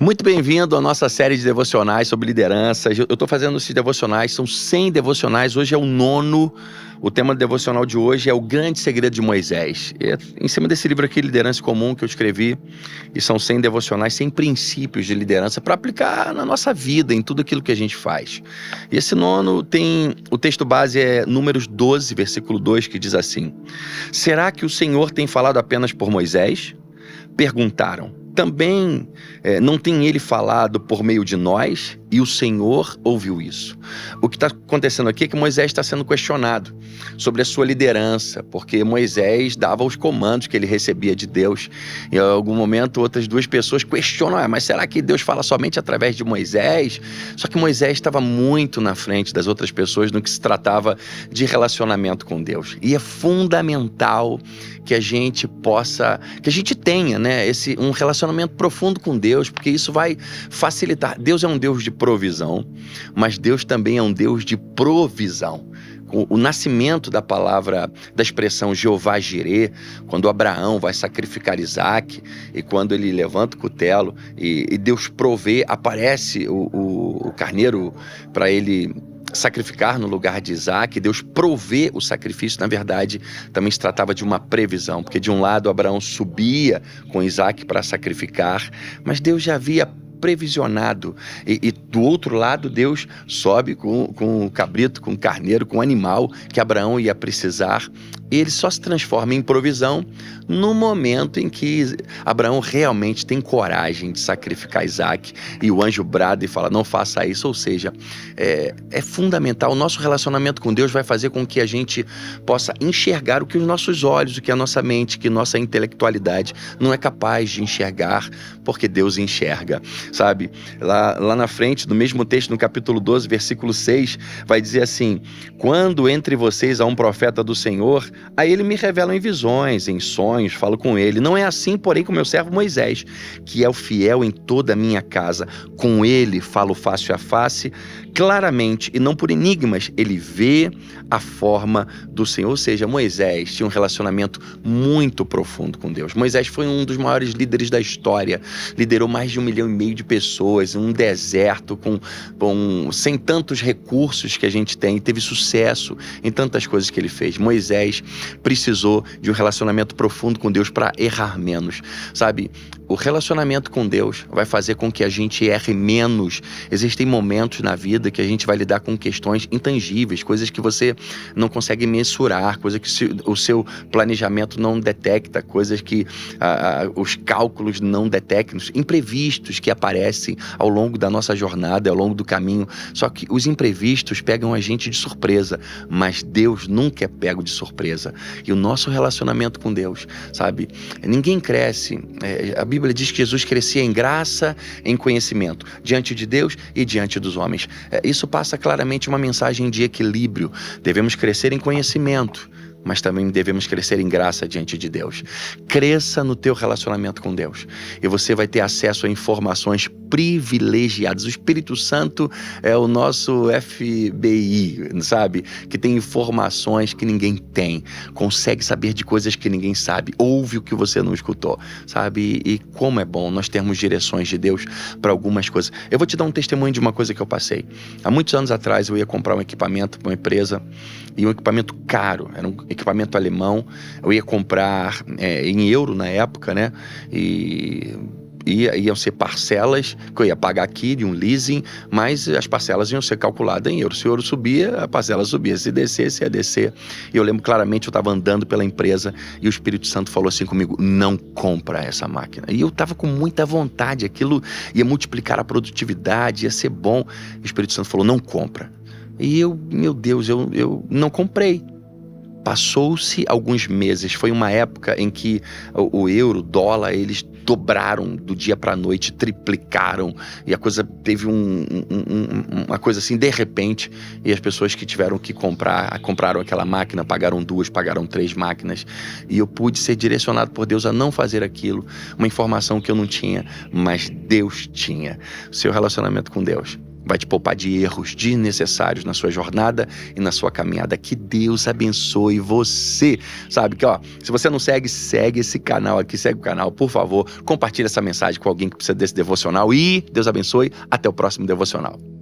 Muito bem-vindo à nossa série de devocionais sobre lideranças. Eu estou fazendo esses devocionais, são 100 devocionais, hoje é o nono. O tema do devocional de hoje é o grande segredo de Moisés. É em cima desse livro aqui, Liderança Comum, que eu escrevi, e são 100 devocionais, 100 princípios de liderança para aplicar na nossa vida, em tudo aquilo que a gente faz. E esse nono tem, o texto base é Números 12, versículo 2, que diz assim: Será que o Senhor tem falado apenas por Moisés? Perguntaram. Também não tem ele falado por meio de nós? E o Senhor ouviu isso. O que está acontecendo aqui é que Moisés está sendo questionado sobre a sua liderança, porque Moisés dava os comandos que ele recebia de Deus. Em algum momento, outras duas pessoas questionam, mas será que Deus fala somente através de Moisés? Só que Moisés estava muito na frente das outras pessoas no que se tratava de relacionamento com Deus. E é fundamental que a gente tenha, né, um relacionamento profundo com Deus, porque isso vai facilitar. Deus é um Deus de provisão, mas Deus também é um Deus de provisão. O nascimento da palavra, da expressão Jeová Jirê, quando Abraão vai sacrificar Isaac, e quando ele levanta o cutelo e Deus provê, aparece o carneiro para ele sacrificar no lugar de Isaac, Deus provê o sacrifício. Na verdade, também se tratava de uma previsão, porque de um lado Abraão subia com Isaac para sacrificar, mas Deus já havia previsionado, e do outro lado Deus sobe com o cabrito, com o carneiro, com o animal que Abraão ia precisar. Ele só se transforma em provisão no momento em que Abraão realmente tem coragem de sacrificar Isaac, e o anjo brada e fala, não faça isso. Ou seja, é fundamental. O nosso relacionamento com Deus vai fazer com que a gente possa enxergar o que os nossos olhos, o que a nossa mente, que nossa intelectualidade não é capaz de enxergar, porque Deus enxerga, sabe? Lá na frente, no mesmo texto, no capítulo 12, versículo 6, vai dizer assim: quando entre vocês há um profeta do Senhor, a ele me revelam em visões, em sonhos, falo com ele. Não é assim, porém, com meu servo Moisés, que é o fiel em toda a minha casa. Com ele falo face a face, claramente, e não por enigmas. Ele vê a forma do Senhor. Ou seja, Moisés tinha um relacionamento muito profundo com Deus. Moisés foi um dos maiores líderes da história. Liderou mais de 1,5 milhão de pessoas em um deserto, sem tantos recursos que a gente tem. Teve sucesso em tantas coisas que ele fez. Moisés precisou de um relacionamento profundo com Deus para errar menos, sabe? O relacionamento com Deus vai fazer com que a gente erre menos. Existem momentos na vida que a gente vai lidar com questões intangíveis, coisas que você não consegue mensurar, coisas que o seu planejamento não detecta, coisas que os cálculos não detectam, imprevistos que aparecem ao longo da nossa jornada, ao longo do caminho. Só que os imprevistos pegam a gente de surpresa, mas Deus nunca é pego de surpresa. E o nosso relacionamento com Deus, sabe? Ninguém cresce. A Bíblia diz que Jesus crescia em graça, em conhecimento, diante de Deus e diante dos homens. Isso passa claramente uma mensagem de equilíbrio. Devemos crescer em conhecimento, mas também devemos crescer em graça diante de Deus. Cresça no teu relacionamento com Deus e você vai ter acesso a informações privilegiadas. O Espírito Santo é o nosso FBI, sabe? Que tem informações que ninguém tem, consegue saber de coisas que ninguém sabe, ouve o que você não escutou, sabe? E como é bom nós termos direções de Deus para algumas coisas. Eu vou te dar um testemunho de uma coisa que eu passei. Há muitos anos atrás eu ia comprar um equipamento para uma empresa, e um equipamento caro, era um equipamento alemão. Eu ia comprar em euro na época, né? Iam ser parcelas que eu ia pagar aqui de um leasing, mas as parcelas iam ser calculadas em euros. Se o euro subia, a parcela subia. Se descesse, ia descer. E eu lembro claramente, eu estava andando pela empresa e o Espírito Santo falou assim comigo: não compra essa máquina. E eu estava com muita vontade, aquilo ia multiplicar a produtividade, ia ser bom. O Espírito Santo falou: não compra. E eu, meu Deus, eu não comprei. Passou-se alguns meses, foi uma época em que o euro, o dólar, eles dobraram do dia para a noite, triplicaram, e a coisa teve uma coisa assim, de repente, e as pessoas que tiveram que compraram aquela máquina, pagaram 2, pagaram 3 máquinas, e eu pude ser direcionado por Deus a não fazer aquilo, uma informação que eu não tinha, mas Deus tinha. Seu relacionamento com Deus vai te poupar de erros desnecessários na sua jornada e na sua caminhada. Que Deus abençoe você. Sabe que, ó, se você não segue, segue esse canal aqui, segue o canal, por favor. Compartilha essa mensagem com alguém que precisa desse devocional e Deus abençoe. Até o próximo devocional.